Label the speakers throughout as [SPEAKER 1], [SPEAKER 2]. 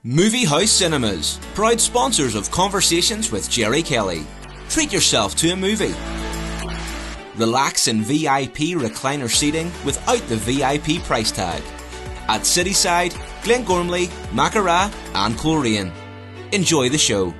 [SPEAKER 1] Movie House Cinemas, proud sponsors of Conversations with Gerry Kelly. Treat yourself to a movie. Relax in VIP recliner seating without the VIP price tag. At Cityside, Glengormley, Mackara and Coleraine. Enjoy the show.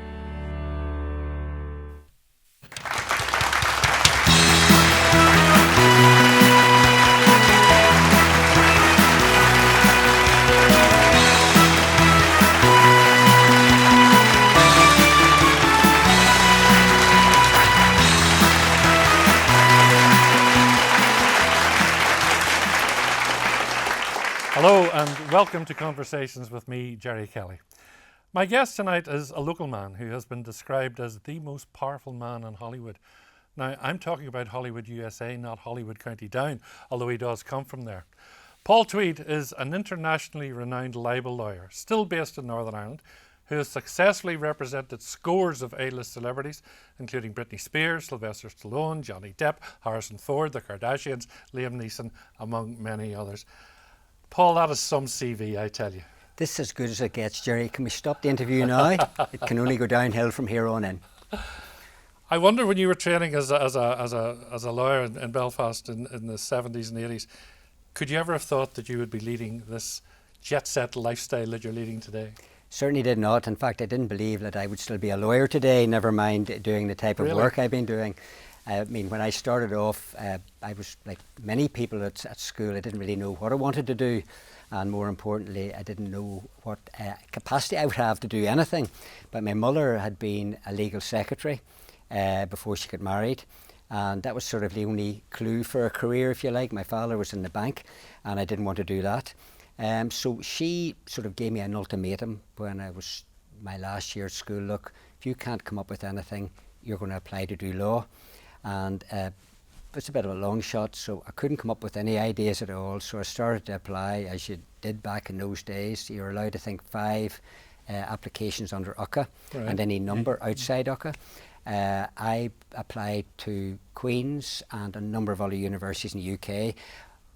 [SPEAKER 2] Hello and welcome to Conversations with me, Gerry Kelly. My guest tonight is a local man who has been described as the most powerful man in Hollywood. Now, I'm talking about Hollywood, USA, not Hollywood, County Down, although he does come from there. Paul Tweed is an internationally renowned libel lawyer, still based in Northern Ireland, who has successfully represented scores of A-list celebrities, including Britney Spears, Sylvester Stallone, Johnny Depp, Harrison Ford, the Kardashians, Liam Neeson, among many others. Paul, that is some CV, I tell you.
[SPEAKER 3] This is as good as it gets, Gerry. Can we stop the interview now? It can only go downhill from here on in.
[SPEAKER 2] I wonder, when you were training as a lawyer in Belfast in the 70s and 80s, could you ever have thought that you would be leading this jet-set lifestyle that you're leading today?
[SPEAKER 3] Certainly did not. In fact, I didn't believe that I would still be a lawyer today, never mind doing the type of work I've been doing. I mean, when I started off, I was like many people at school. I didn't really know what I wanted to do, and more importantly, I didn't know what capacity I would have to do anything. But my mother had been a legal secretary before she got married, and that was sort of the only clue for a career, if you like. My father was in the bank, and I didn't want to do that. So she sort of gave me an ultimatum when I was my last year at school. Look, if you can't come up with anything, you're going to apply to do law. And it's a bit of a long shot, so I couldn't come up with any ideas at all. So I started to apply, as you did back in those days. You're allowed to think 5 applications under UCA, right, and any number outside UCA. I applied to Queen's and a number of other universities in the UK.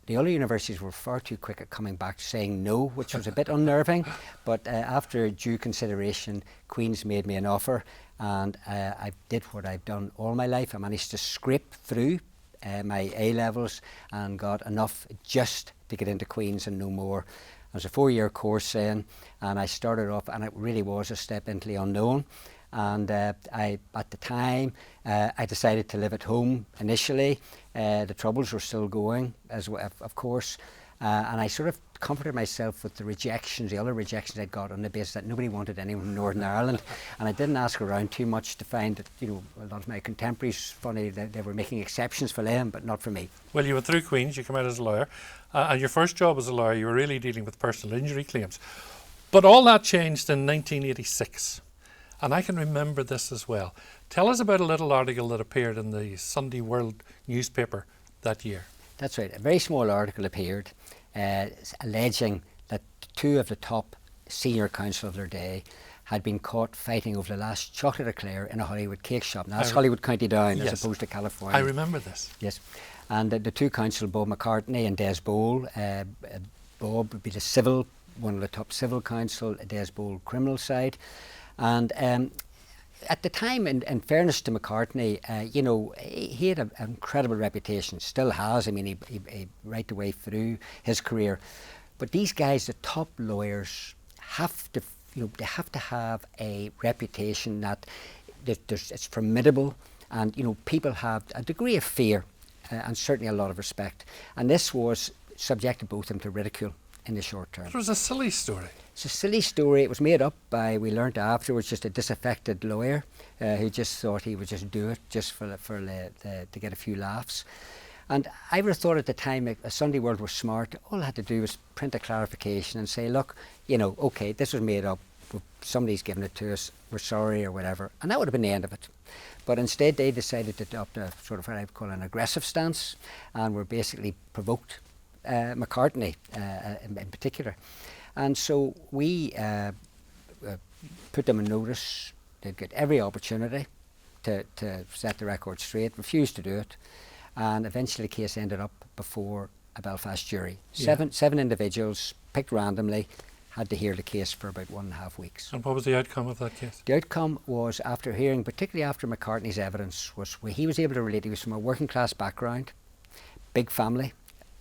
[SPEAKER 3] The other universities were far too quick at coming back saying no, which was a bit unnerving. But after due consideration, Queen's made me an offer, and I did what I've done all my life. I managed to scrape through my A-levels and got enough just to get into Queen's and no more. It was a 4-year course then, and I started off, and it really was a step into the unknown. And at the time, I decided to live at home initially. The troubles were still going, as well, of course, and I sort of comforted myself with the other rejections I'd got, on the basis that nobody wanted anyone from Northern Ireland, and I didn't ask around too much to find that, you know, a lot of my contemporaries, funny, they were making exceptions for them, but not for me.
[SPEAKER 2] Well, you went through Queen's, you came out as a lawyer, and your first job as a lawyer, you were really dealing with personal injury claims. But all that changed in 1986. And I can remember this as well. Tell us about a little article that appeared in the Sunday World newspaper that year.
[SPEAKER 3] That's right. A very small article appeared alleging that 2 of the top senior counsel of their day had been caught fighting over the last chocolate eclair in a Hollywood cake shop. Now, that's Hollywood County Down, yes, as opposed to California.
[SPEAKER 2] I remember this.
[SPEAKER 3] Yes. And the 2 counsel, Bob McCartney and Des Bowl, Bob would be one of the top civil counsel, Des Bowl criminal side. And at the time, in fairness to McCartney, you know, he had an incredible reputation, still has. I mean, he right the way through his career. But these guys, the top lawyers, have to, you know, they have to have a reputation that it's formidable, and, you know, people have a degree of fear and certainly a lot of respect. And this was subjected both of them to ridicule in the short term.
[SPEAKER 2] It was a silly story.
[SPEAKER 3] It's a silly story. It was made up by, we learned afterwards, just a disaffected lawyer who just thought he would just do it just to get a few laughs. And I would have thought at the time, if a Sunday World was smart, all I had to do was print a clarification and say, look, you know, okay, this was made up, somebody's given it to us, we're sorry or whatever. And that would have been the end of it. But instead they decided to adopt a sort of what I would call an aggressive stance, and were basically provoked McCartney in particular. And so we put them on notice. They'd get every opportunity to set the record straight, refused to do it, and eventually the case ended up before a Belfast jury. Seven individuals picked randomly, had to hear the case for about 1.5 weeks.
[SPEAKER 2] And what was the outcome of that case?
[SPEAKER 3] The outcome was, after hearing, particularly after McCartney's evidence, was where he was able to relate. He was from a working class background, big family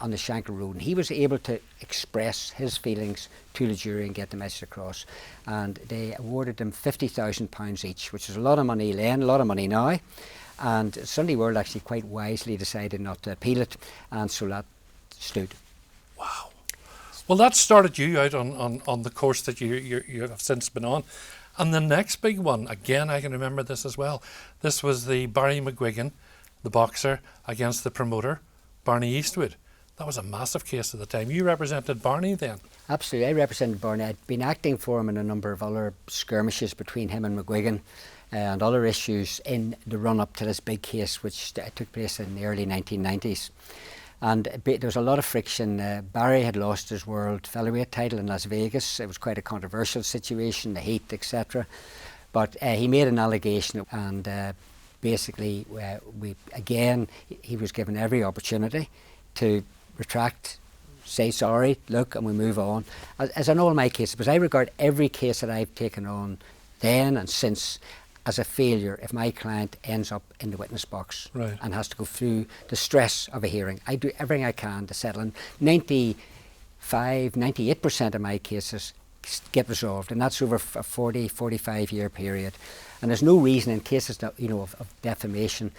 [SPEAKER 3] on the Shankill Road, and he was able to express his feelings to the jury and get the message across. And they awarded him £50,000 each, which is a lot of money then, a lot of money now. And Sunday World actually quite wisely decided not to appeal it, and so that stood.
[SPEAKER 2] Wow. Well, that started you out on the course that you have since been on. And the next big one, again, I can remember this as well. This was the Barry McGuigan, the boxer, against the promoter, Barney Eastwood. That was a massive case at the time. You represented Barney then?
[SPEAKER 3] Absolutely, I represented Barney. I'd been acting for him in a number of other skirmishes between him and McGuigan and other issues in the run-up to this big case, which took place in the early 1990s. And there was a lot of friction. Barry had lost his world featherweight title in Las Vegas. It was quite a controversial situation, the heat, etc. But he made an allegation, and basically, he was given every opportunity to retract, say sorry, look, and we move on. As in all my cases, because I regard every case that I've taken on then and since as a failure if my client ends up in the witness box and has to go through the stress of a hearing. I do everything I can to settle, and 98% of my cases get resolved, and that's over a 45 year period. And there's no reason in cases that, of defamation,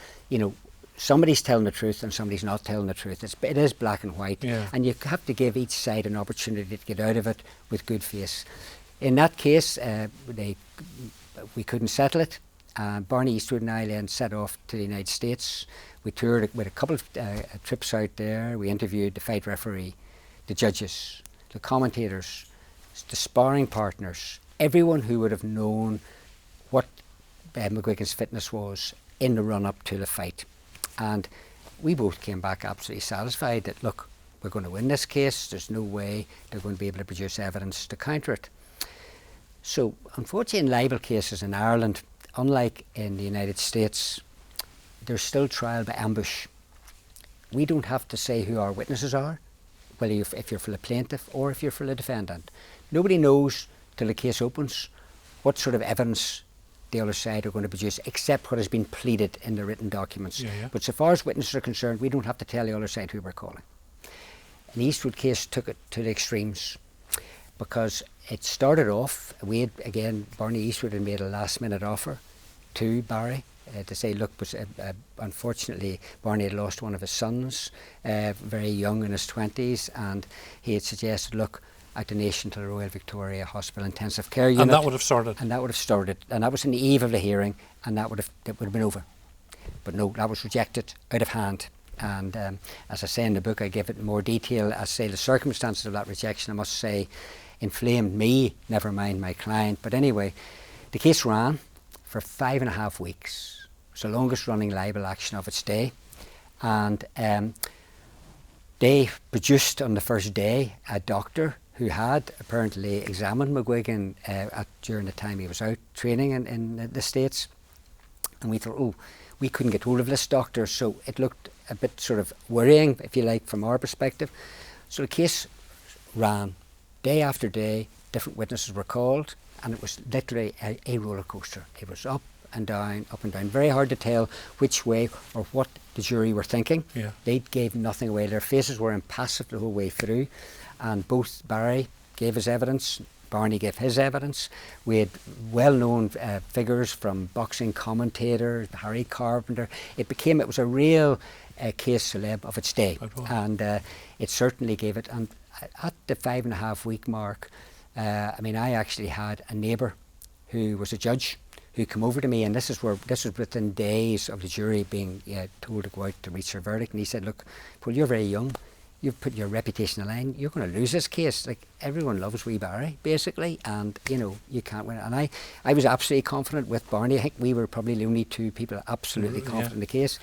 [SPEAKER 3] somebody's telling the truth and somebody's not telling the truth. It is black and white, and you have to give each side an opportunity to get out of it with good face. In that case, we couldn't settle it. Barney Eastwood and I then set off to the United States. We toured with a couple of trips out there. We interviewed the fight referee, the judges, the commentators, the sparring partners, everyone who would have known what McGuigan's fitness was in the run-up to the fight. And we both came back absolutely satisfied that, look, we're going to win this case. There's no way they're going to be able to produce evidence to counter it. So, unfortunately, in libel cases in Ireland, unlike in the United States, there's still trial by ambush. We don't have to say who our witnesses are, whether if you're for the plaintiff or if you're for the defendant. Nobody knows till the case opens what sort of evidence the other side are going to produce, except what has been pleaded in the written documents. But so far as witnesses are concerned, we don't have to tell the other side who we're calling. The Eastwood case took it to the extremes, because it started off, Barney Eastwood had made a last-minute offer to Barry to say, look, unfortunately, Barney had lost one of his sons, very young in his 20s, and he had suggested, look, a donation to the Royal Victoria Hospital Intensive Care Unit.
[SPEAKER 2] And that would have started?
[SPEAKER 3] And that would have started. And that was in the eve of the hearing, and it would have been over. But no, that was rejected out of hand. And as I say in the book, I give it in more detail. I say the circumstances of that rejection, I must say, inflamed me, never mind my client. But anyway, the case ran for 5.5 weeks. It was the longest running libel action of its day. And they produced on the first day a doctor who had apparently examined McGuigan during the time he was out training in the States. And we thought, we couldn't get hold of this doctor, so it looked a bit sort of worrying, if you like, from our perspective. So the case ran day after day. Different witnesses were called, and it was literally a roller coaster. It was up and down, up and down. Very hard to tell which way or what the jury were thinking. They gave nothing away. Their faces were impassive the whole way through, and both Barry gave his evidence, Barney gave his evidence. We had well-known figures from boxing commentators, Harry Carpenter. It was a real case celeb of its day, and it certainly gave it. And at the 5.5 week mark, I actually had a neighbour who was a judge who came over to me, and this was within days of the jury being told to go out to reach their verdict, and he said, "Look, Paul, you're very young. You've put your reputation on the line. You're going to lose this case. Like, everyone loves wee Barry, basically, and you can't win it." And I was absolutely confident with Barney. I think we were probably the only two people absolutely confident in the case.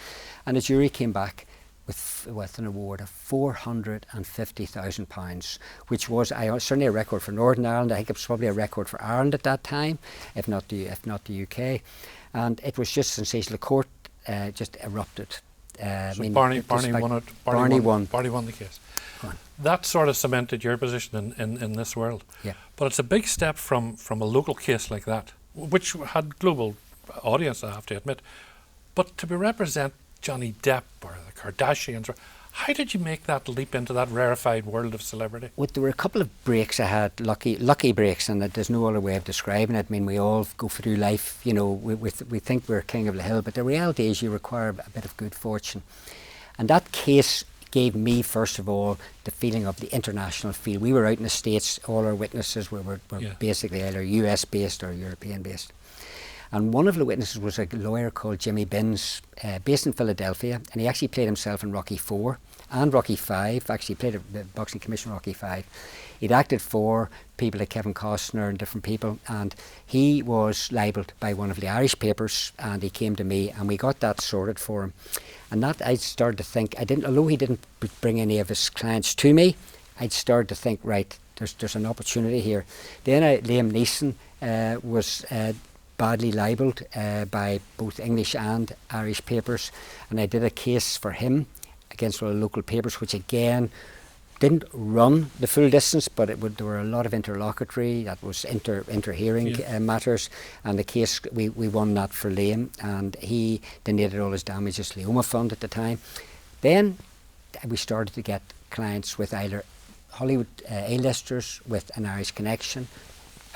[SPEAKER 3] And the jury came back with an award of £450,000, which was certainly a record for Northern Ireland. I think it was probably a record for Ireland at that time, if not the UK. And it was just sensational. The court just erupted.
[SPEAKER 2] So Barney won it. Barney won the case. that sort of cemented your position in this world.
[SPEAKER 3] Yeah.
[SPEAKER 2] But it's a big step from a local case like that, which had global audience, I have to admit. But to be represent Johnny Depp or the Kardashians, how did you make that leap into that rarefied world of celebrity?
[SPEAKER 3] Well, there were a couple of breaks I had, lucky breaks, and that there's no other way of describing it. I mean, we all go through life, you know, we think we're king of the hill, but the reality is you require a bit of good fortune. And that case gave me, first of all, the feeling of the international feel. We were out in the States, all our witnesses were basically either US based or European based. And one of the witnesses was a lawyer called Jimmy Binns, based in Philadelphia, and he actually played himself in Rocky IV and Rocky V. Actually played the Boxing Commission Rocky V. He'd acted for people like Kevin Costner and different people, and he was libelled by one of the Irish papers, and he came to me and we got that sorted for him. And that I started to think, although he didn't bring any of his clients to me, I'd started to think, right, there's an opportunity here. Then Liam Neeson was badly libelled by both English and Irish papers, and I did a case for him against one of the local papers, which again didn't run the full distance, but there were a lot of interlocutory, that was interhearing matters, and the case, we won that for Liam, and he donated all his damages to the Leoma Fund at the time. Then we started to get clients with either Hollywood A-listers with an Irish connection,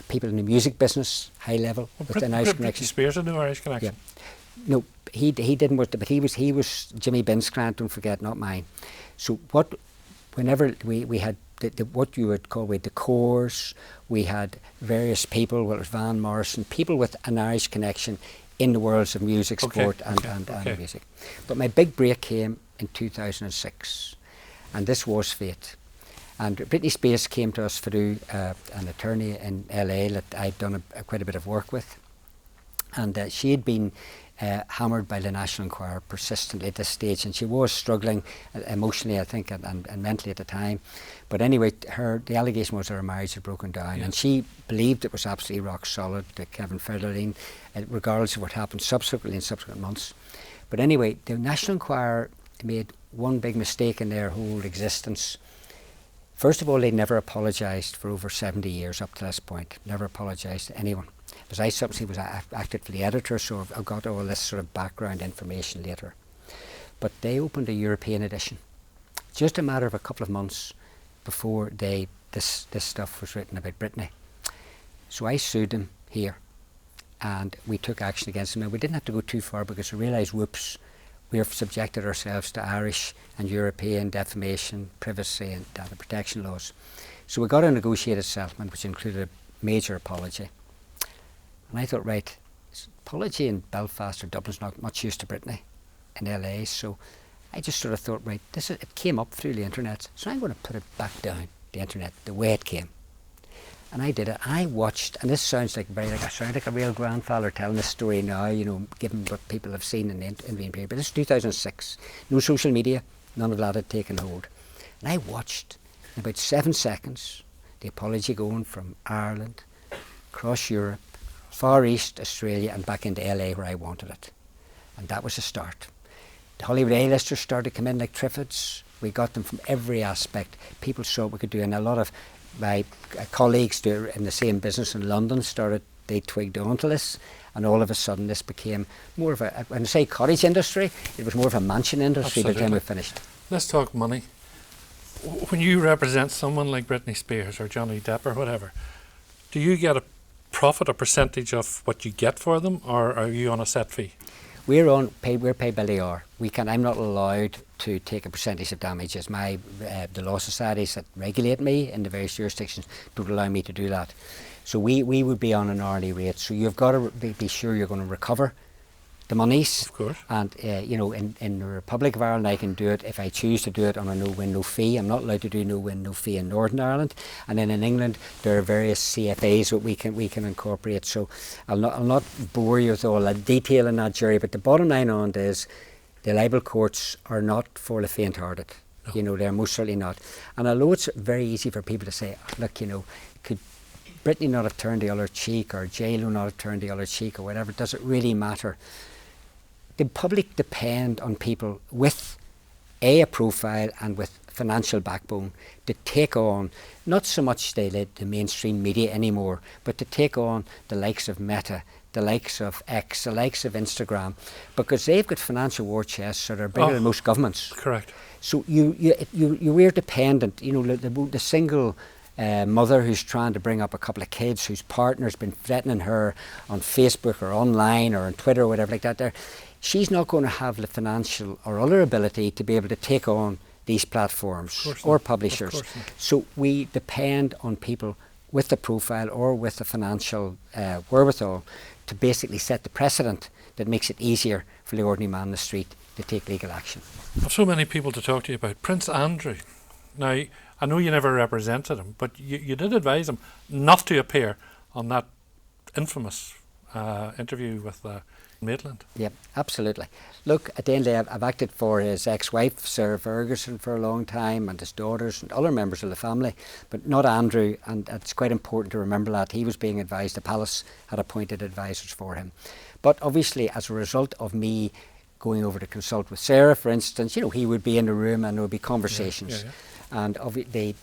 [SPEAKER 3] people in the music business, high level, with an Irish connection.
[SPEAKER 2] Britney Spears had no Irish connection.
[SPEAKER 3] Yeah. No, he didn't, but he was Jimmy Binns' client, don't forget, not mine. So whenever we had what you would call the cores, we had various people, whether it was Van Morrison, people with an Irish connection in the worlds of music, sport and music. But my big break came in 2006, and this was fate. And Britney Spears came to us through an attorney in LA that I'd done quite a bit of work with. And she had been hammered by the National Enquirer persistently at this stage, and she was struggling emotionally, I think, and mentally at the time. But anyway, the allegation was her marriage had broken down, and she believed it was absolutely rock solid to Kevin Federline, regardless of what happened subsequently in subsequent months. But anyway, the National Enquirer made one big mistake in their whole existence. First of all, they never apologised for over 70 years up to this point. Never apologised to anyone. Because I subsequently acted for the editor, so I got all this sort of background information later. But they opened a European edition, just a matter of a couple of months before this stuff was written about Britney. So I sued them here, and we took action against them. And we didn't have to go too far because we realised, whoops, we have subjected ourselves to Irish and European defamation, privacy and data protection laws. So we got a negotiated settlement which included a major apology. And I thought, right, apology in Belfast or Dublin's not much use to Britney in LA, so I just sort of thought, right, it came up through the internet, so I'm going to put it back down the internet the way it came. And I did it. I watched, and this sounds like I sound like a real grandfather telling this story now, you know, given what people have seen in the intervening period. But this is 2006. No social media, none of that had taken hold. And I watched, in about 7 seconds, the apology going from Ireland, across Europe, Far East, Australia, and back into LA where I wanted it. And that was the start. The Hollywood A-listers started to come in like triffids. We got them from every aspect. People saw what we could do, and a lot of my colleagues in the same business in London they twigged onto this, and all of a sudden this became more of a, when I say cottage industry, it was more of a mansion industry. Absolutely. By the time we finished.
[SPEAKER 2] Let's talk money. When you represent someone like Britney Spears or Johnny Depp or whatever, do you get a profit, a percentage of what you get for them, or are you on a set fee?
[SPEAKER 3] We're paid by the hour. I'm not allowed to take a percentage of damages. The law societies that regulate me in the various jurisdictions don't allow me to do that. So we would be on an hourly rate. So you've got to be sure you're going to recover the monies.
[SPEAKER 2] Of course. And
[SPEAKER 3] in the Republic of Ireland, I can do it if I choose to do it on a no-win, no-fee. I'm not allowed to do no-win, no-fee in Northern Ireland. And then in England, there are various CFAs that we can incorporate. So I'll not bore you with all that detail in that, Gerry. But the bottom line on it is, the libel courts are not for the faint-hearted. No. You know, they're most certainly not. And although it's very easy for people to say, look, you know, could Britney not have turned the other cheek, or J-Lo not have turned the other cheek, or whatever, does it really matter? The public depend on people with a profile and with financial backbone to take on not so much the mainstream media anymore, but to take on the likes of Meta, the likes of X, the likes of Instagram, because they've got financial war chests that are bigger than most governments.
[SPEAKER 2] Correct.
[SPEAKER 3] So you were dependent. You know, the single mother who's trying to bring up a couple of kids whose partner's been threatening her on Facebook or online or on Twitter or whatever like that. There, she's not going to have the financial or other ability to be able to take on these platforms or publishers. So we depend on people with the profile or with the financial wherewithal to basically set the precedent that makes it easier for the ordinary man in the street to take legal action.
[SPEAKER 2] I've so many people to talk to you about. Prince Andrew. Now, I know you never represented him, but you did advise him not to appear on that infamous interview with Maitland.
[SPEAKER 3] Yep, absolutely. Look, at the end of the day, I've acted for his ex-wife, Sarah Ferguson, for a long time, and his daughters and other members of the family, but not Andrew, and it's quite important to remember that. He was being advised, the palace had appointed advisors for him. But obviously, as a result of me going over to consult with Sarah, for instance, you know, he would be in the room and there would be conversations. And obviously,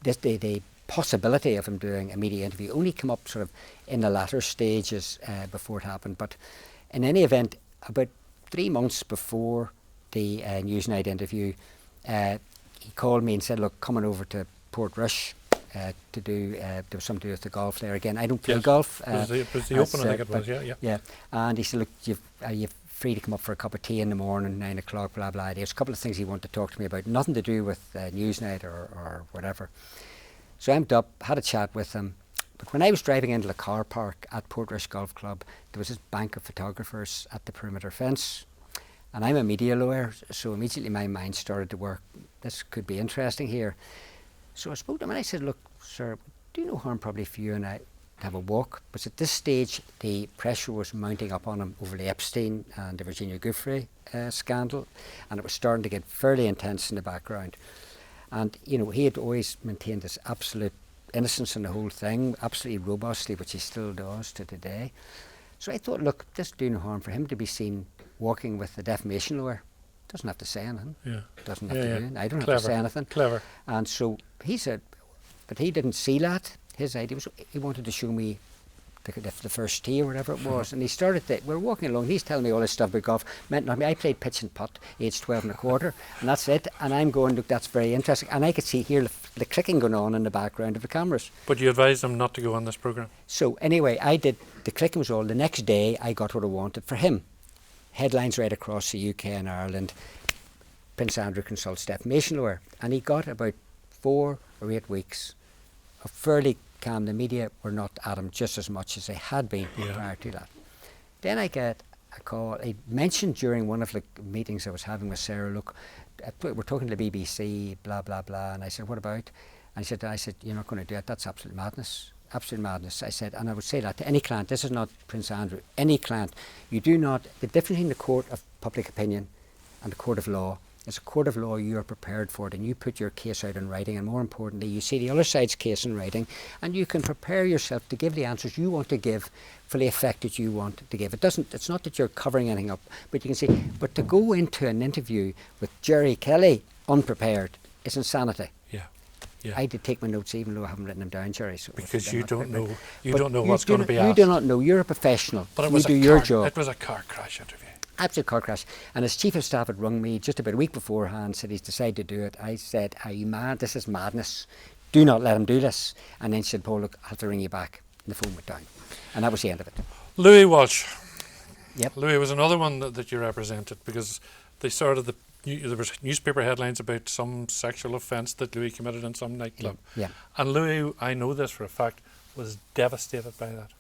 [SPEAKER 3] the possibility of him doing a media interview only came up sort of in the latter stages before it happened. But in any event, about 3 months before the Newsnight interview, he called me and said, look, coming over to Portrush to do, there was something to do with the golf there again. I don't play golf.
[SPEAKER 2] It was the Open, I think it was,
[SPEAKER 3] yeah. And he said, look, are you free to come up for a cup of tea in the morning, 9 o'clock, blah, blah. There's a couple of things he wanted to talk to me about, nothing to do with Newsnight or whatever. So I went up, had a chat with him. But when I was driving into the car park at Portrush Golf Club, there was this bank of photographers at the perimeter fence. And I'm a media lawyer, so immediately my mind started to work. This could be interesting here. So I spoke to him and I said, look, sir, do no harm probably for you and I to have a walk. But at this stage, the pressure was mounting up on him over the Epstein and the Virginia Giuffre scandal. And it was starting to get fairly intense in the background. And, you know, he had always maintained this absolute innocence in the whole thing, absolutely robustly, which he still does to today. So I thought, look, this do no harm for him to be seen walking with the defamation lawyer. Doesn't have to say anything. Doesn't have to do anything. I don't have to say anything.
[SPEAKER 2] Clever.
[SPEAKER 3] And so he said, but he didn't see that. His idea was he wanted to show me the first tee or whatever it was. And he started, we were walking along, he's telling me all this stuff about golf. Meant nothing. I played pitch and putt, age 12 and a quarter, and that's it. And I'm going, look, that's very interesting. And I could hear the clicking going on in the background of the cameras.
[SPEAKER 2] But you advised him not to go on this programme?
[SPEAKER 3] So anyway, I did, the clicking was all. The next day, I got what I wanted for him. Headlines right across the UK and Ireland. Prince Andrew consults defamation lawyer. And he got about 4 or 8 weeks of fairly calm. The media were not at him just as much as they had been prior to that. Then I get a call. He mentioned during one of the meetings I was having with Sarah, look, we're talking to the BBC, blah, blah, blah. And I said, what about? And I said, you're not going to do it. That's absolute madness. Absolute madness. I said, and I would say that to any client. This is not Prince Andrew. Any client. You do not, the difference between the court of public opinion and the court of law is a court of law, you are prepared for it and you put your case out in writing, and more importantly, you see the other side's case in writing and you can prepare yourself to give the answers you want to give for the effect that you want to give. It's not that you're covering anything up, but you can see, but to go into an interview with Gerry Kelly unprepared is insanity. I did take my notes even though I haven't written them down, Gerry. So
[SPEAKER 2] because you don't know what's going to be
[SPEAKER 3] asked. You do not know, you're a professional. But you do your job.
[SPEAKER 2] It was a car crash interview.
[SPEAKER 3] Absolute car crash. And his chief of staff had rung me just about a week beforehand, said he's decided to do it. I said, are you mad? This is madness. Do not let him do this. And then she said, Paul, look, I'll have to ring you back. And the phone went down. And that was the end of it.
[SPEAKER 2] Louis Walsh.
[SPEAKER 3] Yep.
[SPEAKER 2] Louis was another one that you represented because they started there was newspaper headlines about some sexual offence that Louis committed in some nightclub.
[SPEAKER 3] Yeah.
[SPEAKER 2] And Louis, I know this for a fact, was devastated by that.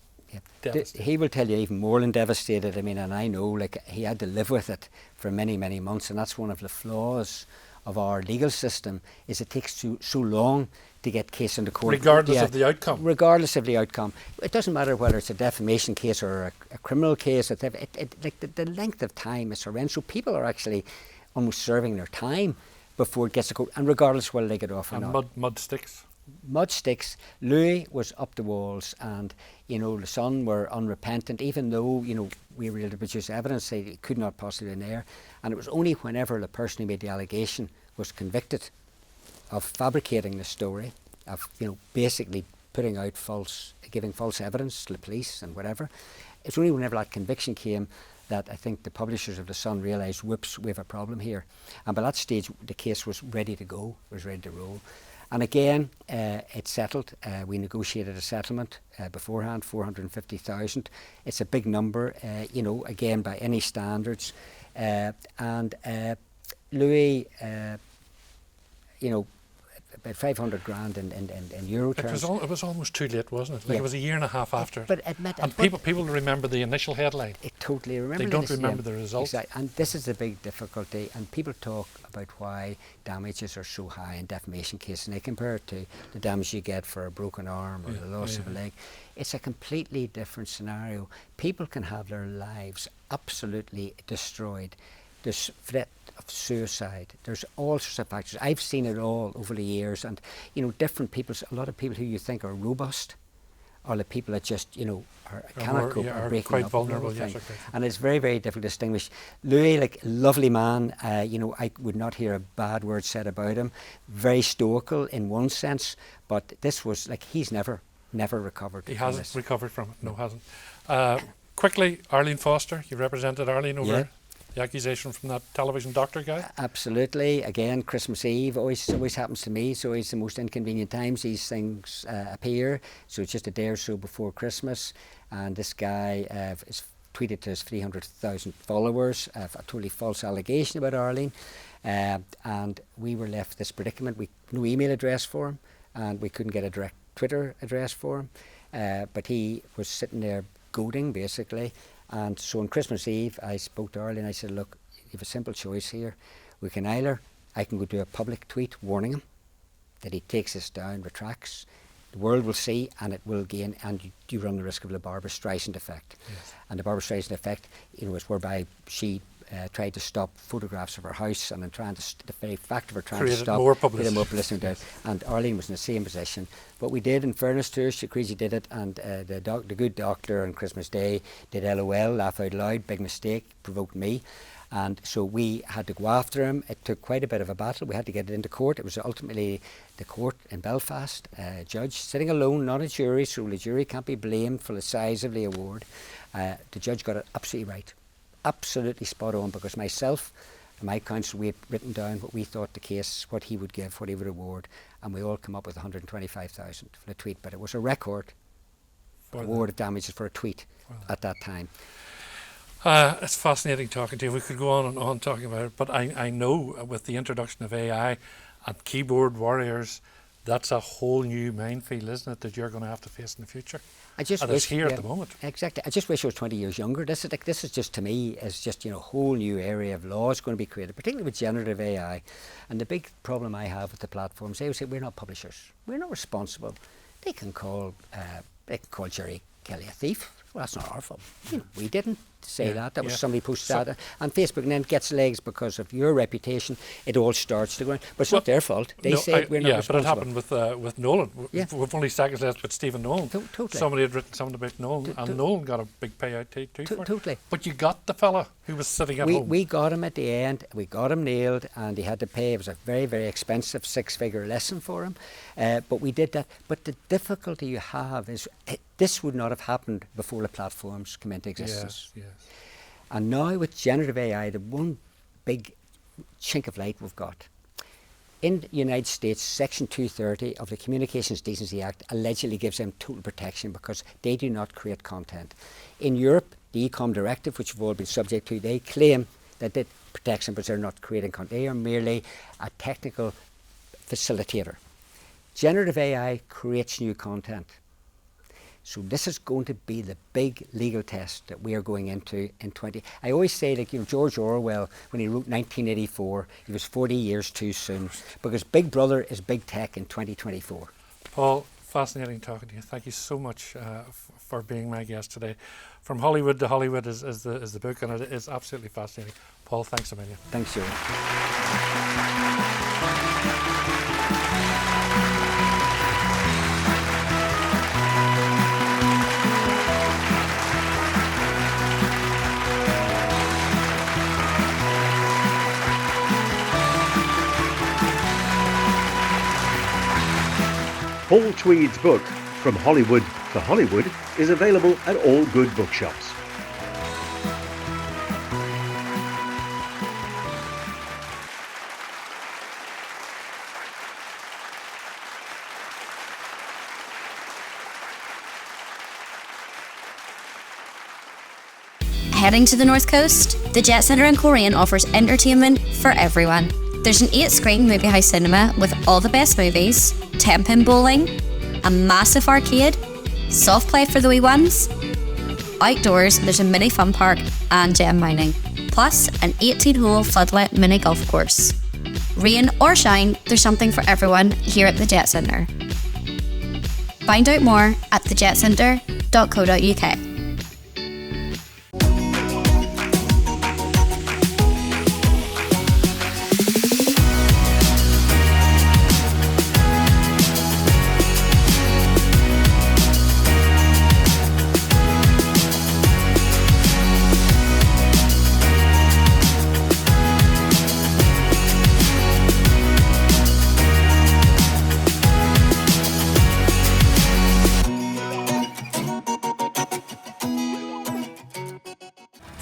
[SPEAKER 3] He will tell you even more than devastated. I mean, and I know, like, he had to live with it for many, many months, and that's one of the flaws of our legal system, is it takes so long to get case into court.
[SPEAKER 2] Regardless of the outcome.
[SPEAKER 3] Regardless of the outcome. It doesn't matter whether it's a defamation case or a criminal case. Like the length of time is horrendous. So people are actually almost serving their time before it gets to court, and regardless whether they get off or not.
[SPEAKER 2] Mud sticks.
[SPEAKER 3] Mud sticks. Louis was up the walls, and you know the Sun were unrepentant, even though we were able to produce evidence they could not possibly been there. And it was only whenever the person who made the allegation was convicted of fabricating the story, of basically putting out giving false evidence to the police and whatever. It's only whenever that conviction came that I think the publishers of The Sun realised, whoops, we have a problem here. And by that stage, the case was ready to go, was ready to roll. And again, it settled. We negotiated a settlement beforehand, 450,000. It's a big number, again, by any standards. And Louis, about 500 grand in euro terms.
[SPEAKER 2] It was almost too late, wasn't it? Like, it was a year and a half after.
[SPEAKER 3] And
[SPEAKER 2] people remember the initial headline.
[SPEAKER 3] They totally remember.
[SPEAKER 2] They don't remember the results.
[SPEAKER 3] Exactly. And this is the big difficulty. And people talk about why damages are so high in defamation cases, and they compare it to the damage you get for a broken arm or the loss of a leg. It's a completely different scenario. People can have their lives absolutely destroyed. There's threat of suicide. There's all sorts of factors. I've seen it all over the years, and different people. A lot of people who you think are robust, are the people that just cannot cope, are breaking
[SPEAKER 2] quite
[SPEAKER 3] up,
[SPEAKER 2] vulnerable. Yes, okay.
[SPEAKER 3] And it's very, very difficult to distinguish. Louis, like, lovely man. I would not hear a bad word said about him. Very stoical in one sense, but this was like he's never recovered.
[SPEAKER 2] He hasn't recovered from it. No, hasn't. Quickly, Arlene Foster. You represented Arlene over the accusation from that television doctor guy.
[SPEAKER 3] Absolutely. Again, Christmas Eve always happens to me. So it's the most inconvenient times these things appear. So it's just a day or so before Christmas, and this guy is tweeted to his 300,000 followers a totally false allegation about Arlene, and we were left with this predicament. We no email address for him, and we couldn't get a direct Twitter address for him. But he was sitting there goading, basically. And so on Christmas Eve, I spoke to Arlene. I said, look, you have a simple choice here. We can I can go do a public tweet warning him that he takes this down, retracts. The world will see, and it will gain, and you run the risk of the Barbara Streisand effect. Yes. And the Barbara Streisand effect, is whereby she tried to stop photographs of her house, and in the very fact of her trying to stop
[SPEAKER 2] more publicity.
[SPEAKER 3] More publicity. And Arlene was in the same position. But we did, in fairness to her, she crazy did it, and the good doctor on Christmas Day did LOL, laugh out loud, big mistake, provoked me. And so we had to go after him. It took quite a bit of a battle. We had to get it into court. It was ultimately the court in Belfast, judge sitting alone, not a jury, so the jury can't be blamed for the size of the award. The judge got it absolutely right. Absolutely spot on, because myself and my counsel, we had written down what we thought the case, what he would give, what he would award, and we all come up with 125,000 for the tweet. But it was a record award of damages for a tweet at that time.
[SPEAKER 2] It's fascinating talking to you. We could go on and on talking about it, but I know with the introduction of AI and keyboard warriors, that's a whole new minefield, isn't it, that you're going to have to face in the future?
[SPEAKER 3] I just
[SPEAKER 2] and
[SPEAKER 3] wish,
[SPEAKER 2] it's here at the moment.
[SPEAKER 3] Exactly. I just wish I was 20 years younger. This is just, to me, is just, a whole new area of law is going to be created, particularly with generative AI. And the big problem I have with the platforms, they would say, we're not publishers. We're not responsible. They can call Gerry Kelly a thief. Well, that's not our fault. We didn't say that. That was somebody posted that on Facebook, and then it gets legs because of your reputation. It all starts to go on. But it's not their fault. They say we're not responsible.
[SPEAKER 2] But it happened with Nolan. We've only seconds left with Stephen Nolan.
[SPEAKER 3] Totally.
[SPEAKER 2] Somebody had written something about Nolan, and Nolan got a big payout too for it.
[SPEAKER 3] Totally.
[SPEAKER 2] But you got the fella who was sitting at home.
[SPEAKER 3] We got him at the end. We got him nailed, and he had to pay. It was a very, very expensive 6-figure lesson for him. But we did that. But the difficulty you have is this would not have happened before the platforms came into existence.
[SPEAKER 2] Yes.
[SPEAKER 3] And now with generative AI, the one big chink of light we've got. In the United States, Section 230 of the Communications Decency Act allegedly gives them total protection because they do not create content. In Europe, the E-Com Directive, which we've all been subject to, they claim that it protects them, but they're not creating content. They are merely a technical facilitator. Generative AI creates new content. So this is going to be the big legal test that we are going into in 20. I always say, George Orwell, when he wrote 1984, he was 40 years too soon, because Big Brother is big tech in 2024.
[SPEAKER 2] Paul, fascinating talking to you. Thank you so much for being my guest today. From Hollywood to Hollywood is the book, and it is absolutely fascinating. Paul, thanks a million.
[SPEAKER 3] Thanks, Gerry.
[SPEAKER 4] Paul Tweed's book, From Hollywood to Hollywood, is available at all good bookshops.
[SPEAKER 5] Heading to the North Coast, the Jet Centre in Coleraine offers entertainment for everyone. There's an 8-screen movie house cinema with all the best movies, 10-pin bowling, a massive arcade, soft play for the wee ones. Outdoors, there's a mini fun park and gem mining, plus an 18-hole floodlit mini golf course. Rain or shine, there's something for everyone here at the Jet Centre. Find out more at thejetcentre.co.uk.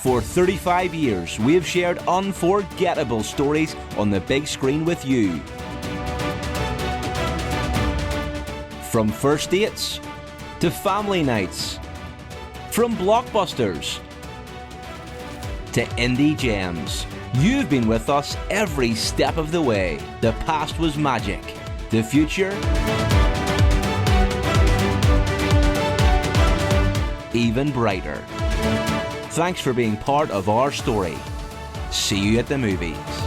[SPEAKER 1] For 35 years, we have shared unforgettable stories on the big screen with you. From first dates to family nights, from blockbusters to indie gems, you've been with us every step of the way. The past was magic. The future, even brighter. Thanks for being part of our story. See you at the movies.